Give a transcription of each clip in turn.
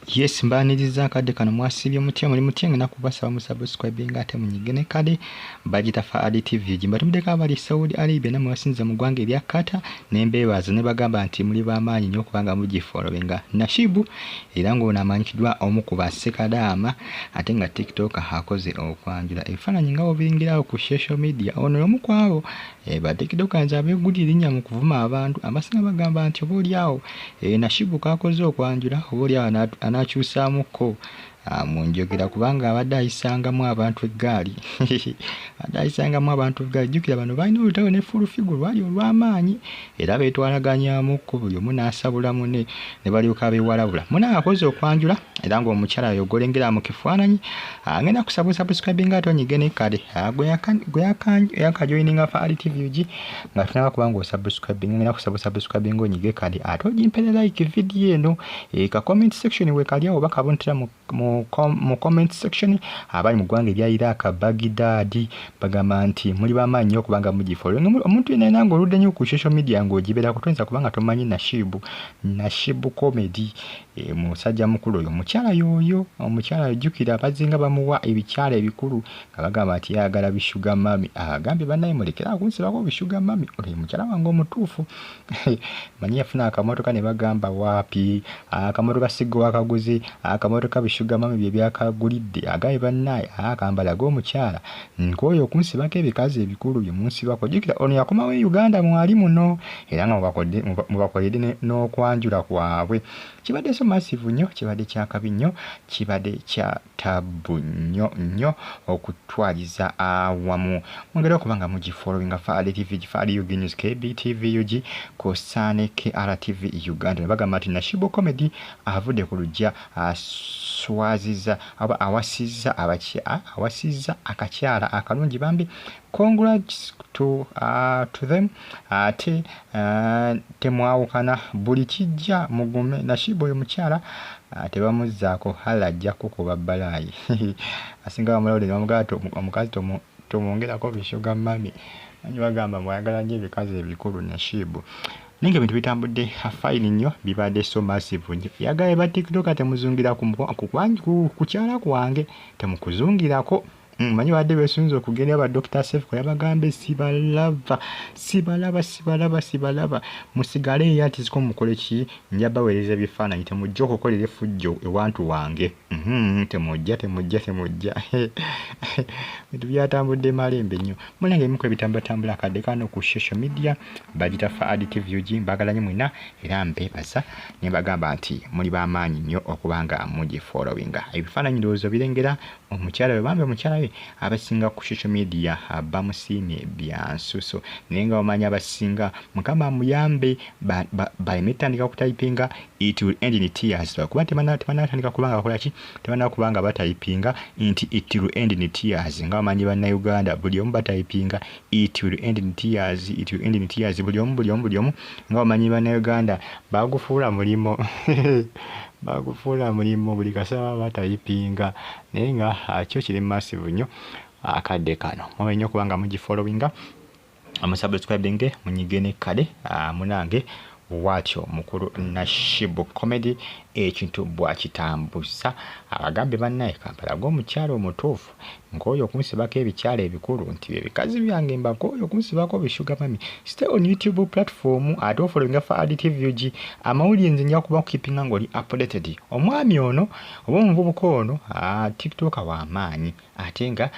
Yes, mbaniriza akadde kano mwasibye mutya muli mutya ngena kubasaba mu subscribing ate munyigene kale bagita Faadi TV jimbati mudeka abali Saudi Arabia namwe basinza mu ggwanga erya Qatar nembebaza ne bagamba nti muli bamaanyi nnyo kubanga mugifollowinga Nashibu era ng'ono amanyikidwa omu ku bassekadaama ate nga TikTok akoze okwanjula ebifaananyi nga bobingirawo ku social media ono omu ku abo ba TikTok nze abeegulira erinnya mu kuvuma abantu abasinga bagamba nti oboolyawo Nashibu kakoze okwanjula oboolyawo anakyusaamuko mu njogera kubanga abadde ayisangamu abantu eggaali ayisangamu abantu eggaali jjukira bano balina olutalo ne full figure lwali olw'amaanyi era beetwalaganyamuko buli omu n'asabula munne ne balyoka beewalabula muna akoze okwanjula era ng'omukyala oyo golengera mu kifaananyi ngenda kusaba subscribing ate onyigene kale gwe yakajoyininga Faadi TV ugi nga tunaba kuba ng'osubscribing ngenda kusaba subscribing onyige kale ate ogimpere like video eno ka comment section we kali awo bakabontera mu comment section abali mu ggwanga erya Iraq Baghdad bagamba nti muli bamaanyi nnyo kubanga mugifollowing omuntu yenna nange oludde nnyo ku social media ng'ogibeera kutonza kubanga tomanyi Nashibu comedy musajja mukulu oyo omukyala yoyo omukyala yajjukira abazinga bamuwa ebikyala ebikulu nga bagamba nti yayagala bishuga mami agambye bannaye mulekera kunsibako bishuga mami oyo mukyala wange omutuufu manyi yafuna akamotoka ne bagamba waapi akamotoka siggo wakaguzi akamotoka bishuga mami bye byakagulidde agaye bannaye akambalaga omukyala nk'oyo okunsibako ebikazi ebikulu bye munsibako jjukira ono yakomawo e Uganda mwali muno era nga mubakoledde n'okwanjula kwabwe kibadde so massive nnyo kibadde kyakabi nnyo kibadde kya tabu nnyo okutwaliza awamu mwongere okubanga mugifollowinga Faadi TV Faadi UG News KBTV UG Kosane KRTV Uganda ne bagamba nti Nashibu comedy avudde ku lujja aswaziza aba awasizza akakyala akalungi bambi congrats to them ate temwawukana buli kijja mugume Nashibu oyo mukyala tebamuzzaako halajjako kuba balaayi asinga bamulawulire bamugamba omukazi tomwongerako bishuga mami manyi bagamba mwayagala nnyo ebikazi ebikulu Nashibu ninge bintu bitambudde fine nnyo bibadde so massive nnyo yagaye ba TikTok temuzungira ku kyala kwange temukuzungirako manyi badde besunze okugenda ba Dr. Safe ko yabagambe sibalaba musigale yati ziko mukole ki njaba weleze bifaananyi temujja okukolera effujjo ewantu wange temujja bintu byatambudde malembe nnyo mulange mukwe bitambula kadde kano ku social media bagita Faadi TV ugi mbagala nnyo mwina era mbebaza ne bagamba nti muli bamaanyi nnyo okubanga mugifollowinga ebifaananyi ndowooza birengera omukyala we bambe omukyala we abasinga ku social media bamusiimye byansuso naye nga bamanyi abasinga mukama muyambe baemetandika kutayipinga it will end in tears kuba tebanatandika kubanga bakola ki tebanakubanga batayipinga nti it will end in tears nga bamanyi bannayuganda buli omu batayipinga it will end in tears buli omu nga bamanyi bannayuganda bagufuula mulimo buli kasaba batayipinga naye nga kyo kiri massive nnyo akadde kano mwabe nnyo kubanga mugifollowinga amusubscribing munyigene kale munange watyo mukulu Nashibu comedy ekintu bwakitambuza abagambe bannaye Kampala g'omukyalo omutuufu ng'oyo okunsibako ebikyala ebikulu nti ebikazi byange mbakooyo okunsibako bishuga mami stay on YouTube platform ate ofollowinga Faadi TV UG amawulire nze nja kuba kukipinga ng'oli updated omwami ono oba omuvubuka ono TikTok w'amaanyi ate nga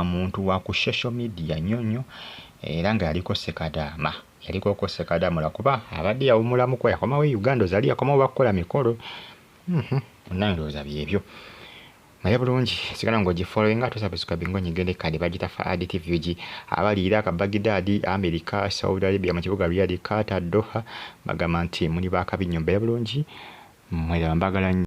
muntu wa ku social media nnyo era nga yaliko sekadaama kuba abadde yawumulamu kwa yakomawo e Uganda ozali yakomawo bakukola mikolo nange ndowooza byebyo naye bulungi sigala ng'ogifollowinga tosubscribing onyigende kale bagita Faadi TV ugi abali Iraq Baghdad America Saudi Arabia mu kibuga Riyadh Qatar Doha bagamba nti muli bakabi nnyo mbere bulungi mwera mbagala nnyo